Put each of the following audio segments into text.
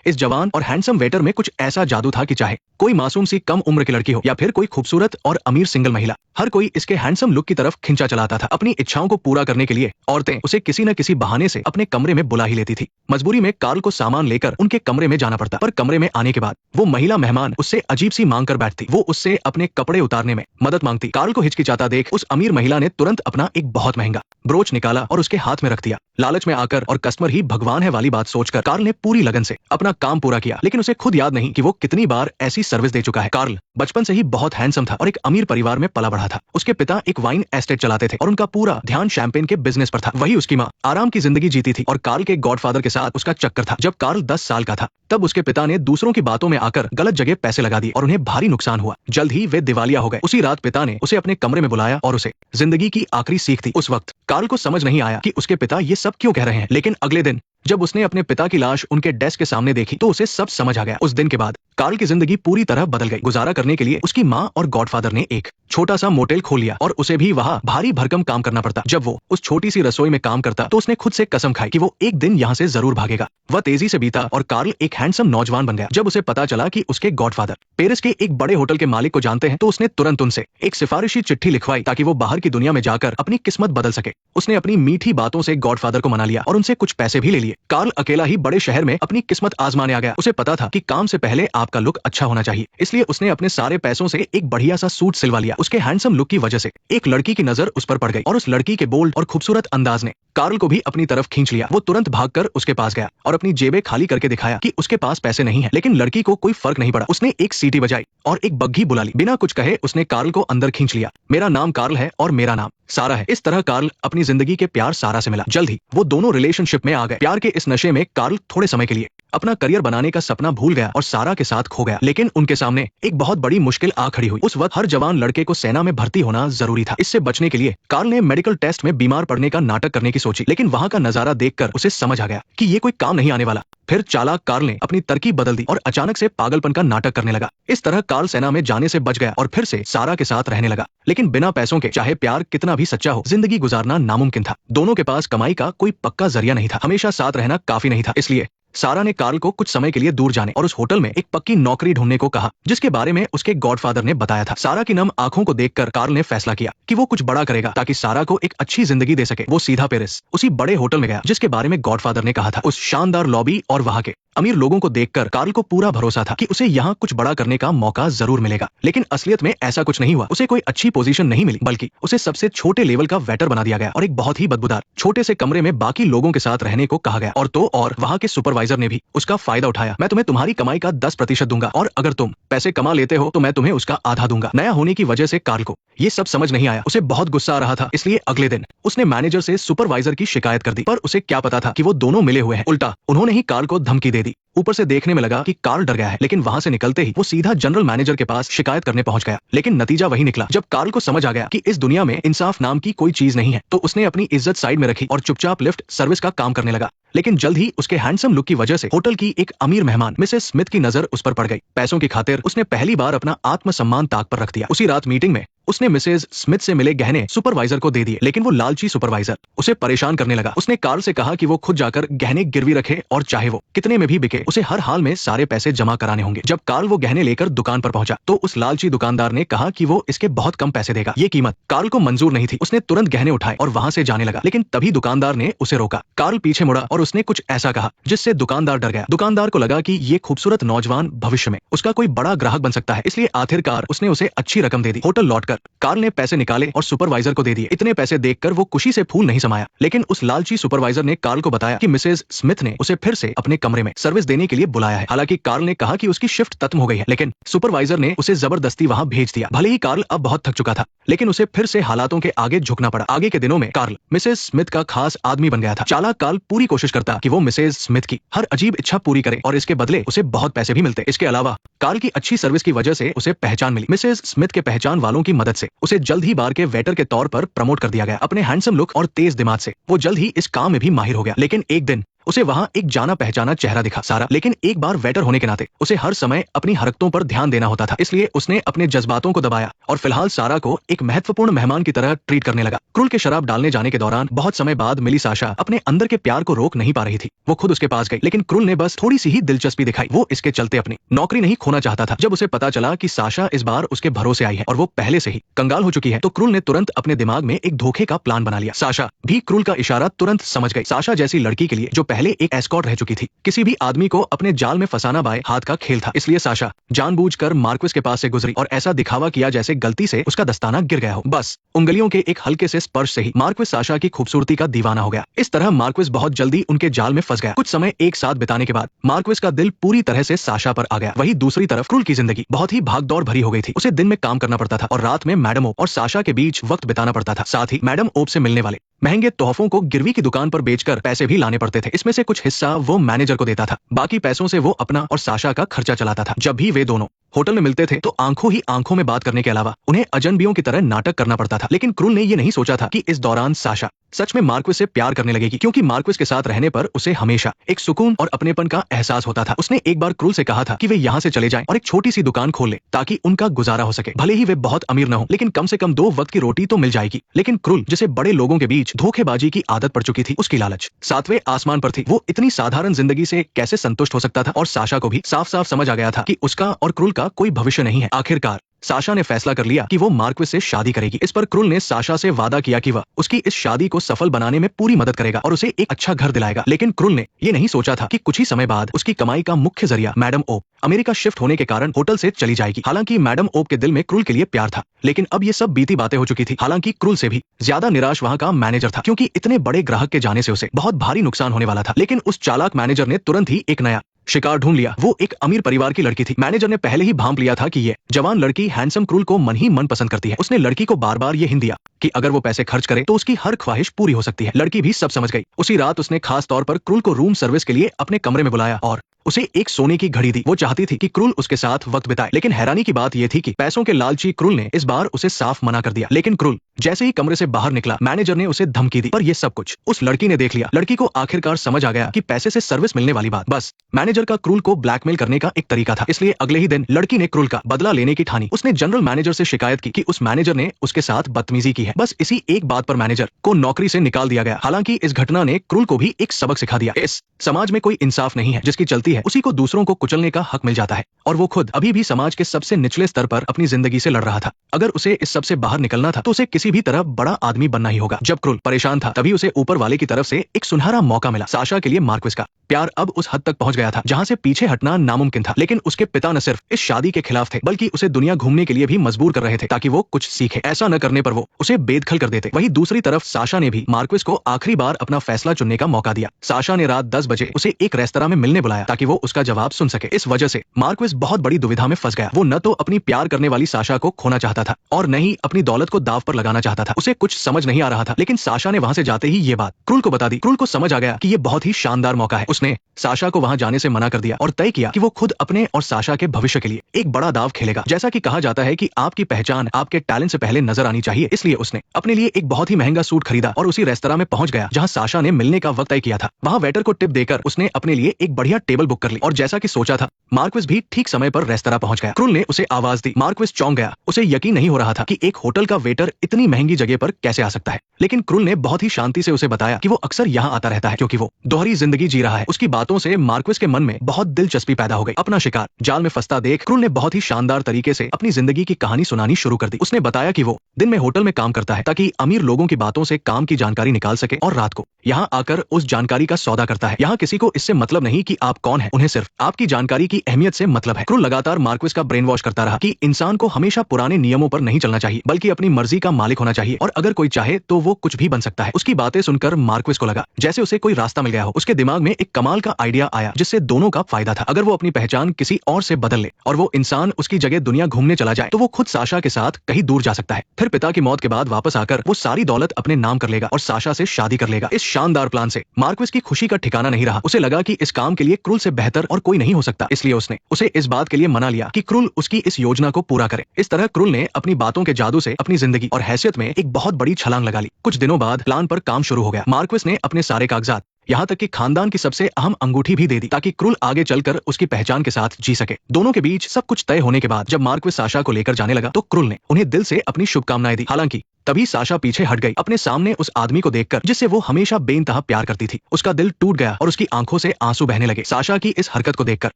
इस जवान और हैंडसम वेटर में कुछ ऐसा जादू था कि चाहे कोई मासूम सी कम उम्र की लड़की हो या फिर कोई खूबसूरत और अमीर सिंगल महिला, हर कोई इसके हैंडसम लुक की तरफ खिंचा चलाता था। अपनी इच्छाओं को पूरा करने के लिए औरतें उसे किसी न किसी बहाने से अपने कमरे में बुला ही लेती थी। मजबूरी में कार्ल को सामान लेकर उनके कमरे में जाना पड़ता, पर कमरे में आने के बाद वो महिला मेहमान उससे अजीब सी मांग कर बैठती। वो उससे अपने कपड़े उतारने में मदद मांगती। कार्ल को हिचकिचाता देख उस अमीर महिला ने तुरंत अपना एक बहुत महंगा ब्रोच निकाला और उसके हाथ में रख दिया। लालच में आकर और कस्टमर ही भगवान है वाली बात सोचकर कार्ल ने पूरी लगन से अपना काम पूरा किया, लेकिन उसे खुद याद नहीं कि वो कितनी बार ऐसी सर्विस दे चुका है। कार्ल बचपन से ही बहुत हैंडसम था और एक अमीर परिवार में पला बढ़ा था। उसके पिता एक वाइन एस्टेट चलाते थे और उनका पूरा ध्यान शैंपेन के बिजनेस पर था। वही उसकी माँ आराम की जिंदगी जीती थी और कार्ल के गॉडफादर के साथ उसका चक्कर था। जब कार्ल 10 साल का था तब उसके पिता ने दूसरों की बातों में आकर गलत जगह पैसे लगा दिए और उन्हें भारी नुकसान हुआ। जल्द ही वे दिवालिया हो गए। उसी रात पिता ने उसे अपने कमरे में बुलाया और उसे जिंदगी की आखिरी सीख दी। उस वक्त कार्ल को समझ नहीं आया कि उसके पिता ये सब क्यों कह रहे हैं, लेकिन अगले दिन जब उसने अपने पिता की लाश उनके डेस्क के सामने देखी तो उसे सब समझ आ गया। उस दिन के बाद कार्ल की जिंदगी पूरी तरह बदल गई। गुजारा करने के लिए उसकी माँ और गॉडफादर ने एक छोटा सा मोटेल खोल लिया और उसे भी वहाँ भारी भरकम काम करना पड़ता। जब वो उस छोटी सी रसोई में काम करता तो उसने खुद से कसम खाई कि वो एक दिन यहाँ से जरूर भागेगा। वह तेजी से बीता और कार्ल एक हैंडसम नौजवान बन गया। जब उसे पता चला कि उसके गॉडफादर पेरिस के एक बड़े होटल के मालिक को जानते हैं तो उसने तुरंत उनसे एक सिफारिशी चिट्ठी लिखवाई ताकि वो बाहर की दुनिया में जाकर अपनी किस्मत बदल सके। उसने अपनी मीठी बातों से गॉडफादर को मना लिया और उनसे कुछ पैसे भी ले लिए। कार्ल अकेला ही बड़े शहर में अपनी किस्मत आजमाने आ गया। उसे पता था कि काम से पहले आपका लुक अच्छा होना चाहिए, इसलिए उसने अपने सारे पैसों से एक बढ़िया सा सूट सिलवा लिया। उसके हैंडसम लुक की वजह से एक लड़की की नजर उस पर पड़ गई और उस लड़की के बोल्ड और खूबसूरत अंदाज ने कार्ल को भी अपनी तरफ खींच लिया। वो तुरंत भागकर उसके पास गया और अपनी जेबें खाली करके दिखाया कि उसके पास पैसे नहीं है, लेकिन लड़की को कोई फर्क नहीं पड़ा। उसने एक सीटी बजाई और एक बग्घी बुला ली। बिना कुछ कहे उसने कार्ल को अंदर खींच लिया। मेरा नाम कार्ल है और मेरा नाम सारा है। इस तरह कार्ल अपनी जिंदगी के प्यार सारा से मिला। जल्द ही वो दोनों रिलेशनशिप में आ गए। प्यार के इस नशे में कार्ल थोड़े समय के लिए अपना करियर बनाने का सपना भूल गया और सारा के साथ खो गया। लेकिन उनके सामने एक बहुत बड़ी मुश्किल आ खड़ी हुई। उस वक्त हर जवान लड़के को सेना में भर्ती होना जरूरी था। इससे बचने के लिए कार्ल ने मेडिकल टेस्ट में बीमार पड़ने का नाटक करने की सोची, लेकिन वहां का नजारा देखकर उसे समझ आ गया कि ये कोई काम नहीं आने वाला। फिर चालाक कार्ल ने अपनी तरकीब बदल दी और अचानक से पागलपन का नाटक करने लगा। इस तरह कार्ल सेना में जाने से बच गया और फिर से सारा के साथ रहने लगा। लेकिन बिना पैसों के चाहे प्यार कितना भी सच्चा हो, जिंदगी गुजारना नामुमकिन था। दोनों के पास कमाई का कोई पक्का जरिया नहीं था। हमेशा साथ रहना काफी नहीं था। इसलिए सारा ने कार्ल को कुछ समय के लिए दूर जाने और उस होटल में एक पक्की नौकरी ढूंढने को कहा जिसके बारे में उसके गॉडफादर ने बताया था। सारा की नम आंखों को देखकर कार्ल ने फैसला किया कि वो कुछ बड़ा करेगा ताकि सारा को एक अच्छी जिंदगी दे सके। वो सीधा पेरिस उसी बड़े होटल में गया जिसके बारे में गॉडफादर ने कहा था। उस शानदार लॉबी और वहां के अमीर लोगों को देखकर कार्ल को पूरा भरोसा था कि उसे यहाँ कुछ बड़ा करने का मौका जरूर मिलेगा। लेकिन असलियत में ऐसा कुछ नहीं हुआ। उसे कोई अच्छी पोजीशन नहीं मिली, बल्कि उसे सबसे छोटे लेवल का वेटर बना दिया गया और एक बहुत ही बदबूदार छोटे से कमरे में बाकी लोगों के साथ रहने को कहा गया। और वहाँ के सुपरवाइजर ने भी उसका फायदा उठाया। मैं तुम्हें तुम्हारी कमाई का 10% दूंगा और अगर तुम पैसे कमा लेते हो तो मैं तुम्हें उसका आधा दूंगा। नया होने की वजह से कार्ल को ये सब समझ नहीं आया। उसे बहुत गुस्सा आ रहा था, इसलिए अगले दिन उसने मैनेजर से सुपरवाइजर की शिकायत कर दी। पर उसे क्या पता था कि वो दोनों मिले हुए हैं। उल्टा उन्होंने ही कार्ल को धमकी दे दी। ऊपर से देखने में लगा कि कार्ल डर गया है, लेकिन वहां से निकलते ही वो सीधा जनरल मैनेजर के पास शिकायत करने पहुंच गया। लेकिन नतीजा वही निकला। जब कार्ल को समझ आ गया कि इस दुनिया में इंसाफ नाम की कोई चीज नहीं है, तो उसने अपनी इज्जत साइड में रखी और चुपचाप लिफ्ट सर्विस का काम करने लगा। लेकिन जल्द ही उसके हैंडसम लुक की वजह से होटल की एक अमीर मेहमान मिसेस स्मिथ की नजर उस पर पड़ गई। पैसों की खातिर उसने पहली बार अपना आत्मसम्मान ताक पर रख दिया। उसी रात मीटिंग में उसने मिसेस स्मिथ से मिले गहने सुपरवाइजर को दे दिए, लेकिन वो लालची सुपरवाइजर उसे परेशान करने लगा। उसने कार्ल से कहा कि वो खुद जाकर गहने गिरवी रखे और चाहे वो कितने में भी बिके, उसे हर हाल में सारे पैसे जमा कराने होंगे। जब कार्ल वो गहने लेकर दुकान पर पहुंचा तो उस लालची दुकानदार ने कहा कि वो इसके बहुत कम पैसे देगा। ये कीमत कार्ल को मंजूर नहीं थी। उसने तुरंत गहने उठाए और वहां से जाने लगा, लेकिन तभी दुकानदार ने उसे रोका। कार्ल पीछे मुड़ा और उसने कुछ ऐसा कहा जिससे दुकानदार डर गया। दुकानदार को लगा कि ये खूबसूरत नौजवान भविष्य में उसका कोई बड़ा ग्राहक बन सकता है, इसलिए आखिरकार उसने उसे अच्छी रकम दे दी। होटल लौटकर कार्ल ने पैसे निकाले और सुपरवाइजर को दे दिए। इतने पैसे देखकर वो खुशी से फूल नहीं समाया, लेकिन उस लालची सुपरवाइजर ने कार्ल को बताया कि मिसेस स्मिथ ने उसे फिर से अपने कमरे में सर्विस देने के लिए बुलाया है। हालांकि कार्ल ने कहा कि उसकी शिफ्ट खत्म हो गई है, लेकिन सुपरवाइजर ने उसे जबरदस्ती वहां भेज दिया। भले ही कार्ल अब बहुत थक चुका था, लेकिन उसे फिर से हालातों के आगे झुकना पड़ा। आगे के दिनों में कार्ल मिसेस स्मिथ का खास आदमी बन गया था। चालाक कार्ल पूरी कोशिश करता कि वो मिसेस स्मिथ की हर अजीब इच्छा पूरी करे और इसके बदले उसे बहुत पैसे भी मिलते। इसके अलावा कार्ल की अच्छी सर्विस की वजह से उसे पहचान मिली। मिसेस स्मिथ के पहचान वालों की मदद से उसे जल्द ही बार के वेटर के तौर पर प्रमोट कर दिया गया। अपने हैंडसम लुक और तेज दिमाग से वो जल्द ही इस काम में भी माहिर हो गया। लेकिन एक दिन उसे वहाँ एक जाना पहचाना चेहरा दिखा सारा, लेकिन एक बार वेटर होने के नाते उसे हर समय अपनी हरकतों पर ध्यान देना होता था, इसलिए उसने अपने जज्बातों को दबाया और फिलहाल सारा को एक महत्वपूर्ण मेहमान की तरह ट्रीट करने लगा। क्रूल के शराब डालने जाने के दौरान बहुत समय बाद मिली साशा अपने अंदर के प्यार को रोक नहीं पा रही थी। वो खुद उसके पास गई, लेकिन क्रूल ने बस थोड़ी सी ही दिलचस्पी दिखाई। वो इसके चलते अपनी नौकरी नहीं खोना चाहता था। जब उसे पता चला कि साशा इस बार उसके भरोसे आई है और वो पहले से ही कंगाल हो चुकी है, तो क्रूल ने तुरंत अपने दिमाग में एक धोखे का प्लान बना लिया। साशा भी क्रूल का इशारा तुरंत समझ गई। साशा जैसी लड़की के लिए जो पहले एक एस्कॉर्ट रह चुकी थी, किसी भी आदमी को अपने जाल में फंसाना बाएं हाथ का खेल था। इसलिए साशा जानबूझकर मार्क्विस के पास से गुजरी और ऐसा दिखावा किया जैसे गलती से उसका दस्ताना गिर गया हो। बस उंगलियों के एक हल्के से स्पर्श से ही मार्क्विस साशा की खूबसूरती का दीवाना हो गया। इस तरह मार्क्विस बहुत जल्दी उनके जाल में फंस गया। कुछ समय एक साथ बिताने के बाद मार्क्विस का दिल पूरी तरह से साशा पर आ गया। वहीं दूसरी तरफ क्रूल की जिंदगी बहुत ही भागदौड़ भरी हो गई थी। उसे दिन में काम करना पड़ता था और रात में मैडम ओप और साशा के बीच वक्त बिताना पड़ता था। साथ ही मैडम ओप से मिलने वाले महंगे तोहफों को गिरवी की दुकान पर बेचकर पैसे भी लाने पड़ते थे। इसमें से कुछ हिस्सा वो मैनेजर को देता था, बाकी पैसों से वो अपना और साशा का खर्चा चलाता था। जब भी वे दोनों होटल में मिलते थे तो आंखों ही आंखों में बात करने के अलावा उन्हें अजनबियों की तरह नाटक करना पड़ता था। लेकिन क्रूल ने ये नहीं सोचा था कि इस दौरान साशा सच में मार्क्विस से प्यार करने लगेगी, क्योंकि मार्क्विस के साथ रहने पर उसे हमेशा एक सुकून और अपनेपन का एहसास होता था। उसने एक बार क्रूल से कहा था कि वे यहाँ से चले जाएं और एक छोटी सी दुकान खोल ले ताकि उनका गुजारा हो सके। भले ही वे बहुत अमीर न हो, लेकिन कम से कम 2 वक्त की रोटी तो मिल जाएगी। लेकिन क्रूल, जिसे बड़े लोगों के बीच धोखेबाजी की आदत पड़ चुकी थी, उसकी लालच 7वें आसमान पर थी। वो इतनी साधारण जिंदगी से कैसे संतुष्ट हो सकता था? और साशा को भी साफ साफ समझ आ गया था कि उसका और क्रूल का कोई भविष्य नहीं है। आखिरकार साशा ने फैसला कर लिया कि वो मार्क्विस से शादी करेगी। इस पर क्रूल ने साशा से वादा किया कि वह उसकी इस शादी को सफल बनाने में पूरी मदद करेगा और उसे एक अच्छा घर दिलाएगा। लेकिन क्रूल ने ये नहीं सोचा था कि कुछ ही समय बाद उसकी कमाई का मुख्य जरिया मैडम ओप अमेरिका शिफ्ट होने के कारण होटल से चली जाएगी। हालांकि मैडम ओप के दिल में क्रूल के लिए प्यार था, लेकिन अब ये सब बीती बातें हो चुकी थी। हालांकि क्रूल से भी ज्यादा निराश वहाँ का मैनेजर था, क्योंकि इतने बड़े ग्राहक के जाने से उसे बहुत भारी नुकसान होने वाला था। लेकिन उस चालाक मैनेजर ने तुरंत ही एक नया शिकार ढूंढ लिया। वो एक अमीर परिवार की लड़की थी। मैनेजर ने पहले ही भांप लिया था कि ये जवान लड़की हैंडसम क्रूल को मन ही मन पसंद करती है। उसने लड़की को बार बार ये हिंट दिया कि अगर वो पैसे खर्च करे तो उसकी हर ख्वाहिश पूरी हो सकती है। लड़की भी सब समझ गई। उसी रात उसने खास तौर पर क्रूल को रूम सर्विस के लिए अपने कमरे में बुलाया और उसे एक सोने की घड़ी दी। वो चाहती थी कि क्रूल उसके साथ वक्त बिताए, लेकिन हैरानी की बात यह थी कि पैसों के लालची क्रूल ने इस बार उसे साफ मना कर दिया। लेकिन क्रूल जैसे ही कमरे से बाहर निकला, मैनेजर ने उसे धमकी दी, पर यह सब कुछ उस लड़की ने देख लिया। लड़की को आखिरकार समझ आ गया कि पैसे से सर्विस मिलने वाली बात बस मैनेजर का क्रूल को ब्लैकमेल करने का एक तरीका था। इसलिए अगले ही दिन लड़की ने क्रूल का बदला लेने की ठानी। उसने जनरल मैनेजर से शिकायत की कि उस मैनेजर ने उसके साथ बदतमीजी की है। बस इसी एक बात पर मैनेजर को नौकरी से निकाल दिया गया। हालांकि इस घटना ने क्रूल को भी एक सबक सिखा दिया। इस समाज में कोई इंसाफ नहीं है। जिसकी चलती है उसी को दूसरों को कुचलने का हक मिल जाता है, और वो खुद अभी भी समाज के सबसे निचले स्तर पर अपनी जिंदगी से लड़ रहा था। अगर उसे इस सब से बाहर निकलना था तो उसे किसी भी तरह बड़ा आदमी बनना ही होगा। जब क्रूल परेशान था, तभी उसे ऊपर वाले की तरफ से एक सुनहरा मौका मिला। साशा के लिए मार्क्विस का प्यार अब उस हद तक पहुंच गया था जहां से पीछे हटना नामुमकिन था। लेकिन उसके पिता न सिर्फ इस शादी के खिलाफ थे, बल्कि उसे दुनिया घूमने के लिए भी मजबूर कर रहे थे ताकि वो कुछ सीखे। ऐसा न करने पर वो उसे बेदखल कर देते। वहीं दूसरी तरफ साशा ने भी मार्क्विस को आखिरी बार अपना फैसला चुनने का मौका दिया। साशा ने रात 10 बजे उसे एक रेस्तरां में मिलने बुलाया ताकि वो उसका जवाब सुन सके। इस वजह से मार्क्विस बहुत बड़ी दुविधा में फंस गया। वो न तो अपनी प्यार करने वाली साशा को खोना चाहता था और न ही अपनी दौलत को दाव पर लगाना चाहता था। उसे कुछ समझ नहीं आ रहा था। लेकिन साशा ने वहां से जाते ही ये बात क्रूल को बता दी। क्रूल को समझ आ गया कि ये बहुत ही शानदार मौका है। उसने साशा को वहां जाने से मना कर दिया और तय किया कि वो खुद अपने और साशा के भविष्य के लिए एक बड़ा दाव खेलेगा। जैसा कि कहा जाता है कि आपकी पहचान आपके टैलेंट से पहले नजर आनी चाहिए, इसलिए उसने अपने लिए एक बहुत ही महंगा सूट खरीदा और उसी रेस्तरां में पहुंच गया जहां साशा ने मिलने का वक्त तय किया था। वहां वेटर को टिप देकर उसने अपने लिए एक बढ़िया टेबल बुक कर ली और जैसा कि सोचा था, मार्क्विस भी ठीक समय पर रेस्तरां पहुंच गया। क्रूल ने उसे आवाज दी। मार्क्विस चौंक गया। उसे यकीन नहीं हो रहा था कि एक होटल का वेटर इतनी महंगी जगह पर कैसे आ सकता है। लेकिन क्रूल ने बहुत ही शांति से उसे बताया कि वो अक्सर यहाँ आता रहता है क्योंकि वो दोहरी जिंदगी जी रहा है। उसकी बातों से मार्क्विस के मन में बहुत दिलचस्पी पैदा हो गई। अपना शिकार जाल में फंसता देख क्रूल ने बहुत ही शानदार तरीके से अपनी जिंदगी की कहानी सुनानी शुरू कर दी। उसने बताया कि वो दिन में होटल में काम करता है ताकि अमीर लोगों की बातों से काम की जानकारी निकाल सके और रात को यहाँ आकर उस जानकारी का सौदा करता है। यहाँ किसी को इससे मतलब नहीं कि आप कौन है, उन्हें सिर्फ आपकी जानकारी की अहमियत से मतलब है। क्रूल लगातार मार्क्विस का ब्रेन वॉश करता रहा कि इंसान को हमेशा पुराने नियमों पर नहीं चलना चाहिए, बल्कि अपनी मर्जी का मालिक होना चाहिए और अगर कोई चाहे तो वो कुछ भी बन सकता है। उसकी बातें सुनकर मार्क्विस को लगा जैसे उसे कोई रास्ता मिल गया हो। उसके दिमाग में एक कमाल का आइडिया आया जिससे दोनों का फायदा था। अगर वो अपनी पहचान किसी और से बदल ले और वो इंसान उसकी जगह दुनिया घूमने चला जाए तो वो खुद साशा के साथ कहीं दूर जा सकता है। फिर पिता की मौत के बाद वापस आकर वो सारी दौलत अपने नाम कर लेगा और साशा से शादी कर लेगा। इस शानदार प्लान से मार्क्विस की खुशी का ठिकाना नहीं रहा। उसे लगा कि इस काम के लिए क्रूल से बेहतर और कोई नहीं हो सकता, इसलिए उसने उसे इस बात के लिए मना लिया कि क्रूल उसकी इस योजना को पूरा करे। इस तरह क्रूल ने अपनी बातों के जादू से अपनी जिंदगी और हैसियत में एक बहुत बड़ी छलांग लगा ली। कुछ दिनों बाद प्लान पर काम शुरू हो गया। मार्क्विस ने अपने सारे कागजात यहाँ तक कि खानदान की सबसे अहम अंगूठी भी दे दी ताकि क्रूल आगे चलकर उसकी पहचान के साथ जी सके। दोनों के बीच सब कुछ तय होने के बाद जब मार्क्विस साशा को लेकर जाने लगा तो क्रूल ने उन्हें दिल से अपनी शुभकामनाएं दी। हालांकि तभी साशा पीछे हट गई, अपने सामने उस आदमी को देखकर जिससे वो हमेशा बेइंतहा प्यार करती थी। उसका दिल टूट गया और उसकी आंखों से आंसू बहने लगे। साशा की इस हरकत को देखकर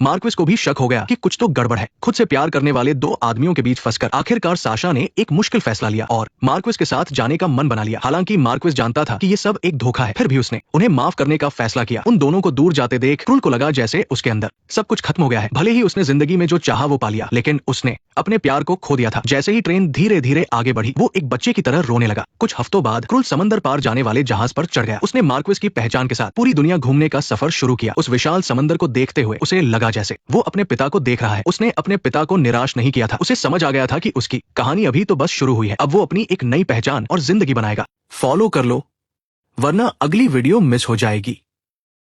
मार्क्विस को भी शक हो गया कि कुछ तो गड़बड़ है। खुद से प्यार करने वाले दो आदमियों के बीच फंसकर आखिरकार साशा ने एक मुश्किल फैसला लिया और मार्क्विस के साथ जाने का मन बना लिया। हालांकि मार्क्विस जानता था कि ये सब एक धोखा है, फिर भी उसने उन्हें माफ करने का फैसला किया। उन दोनों को दूर जाते देख क्रूल को लगा जैसे उसके अंदर सब कुछ खत्म हो गया है। भले ही उसने जिंदगी में जो चाहा वो पा लिया, लेकिन उसने अपने प्यार को खो दिया था। जैसे ही ट्रेन धीरे धीरे आगे बढ़ी वो एक बच्चे की तरह रोने लगा। कुछ हफ्तों बाद क्रूल समंदर पार जाने वाले जहाज पर चढ़ गया। उसने मार्क्विस की पहचान के साथ पूरी दुनिया घूमने का सफर शुरू किया। उस विशाल समंदर को देखते हुए उसे लगा जैसे वो अपने पिता को देख रहा है। उसने अपने पिता को निराश नहीं किया था। उसे समझ आ गया था कि उसकी कहानी अभी तो बस शुरू हुई है। अब वो अपनी एक नई पहचान और जिंदगी बनाएगा। फॉलो कर लो वरना अगली वीडियो मिस हो जाएगी।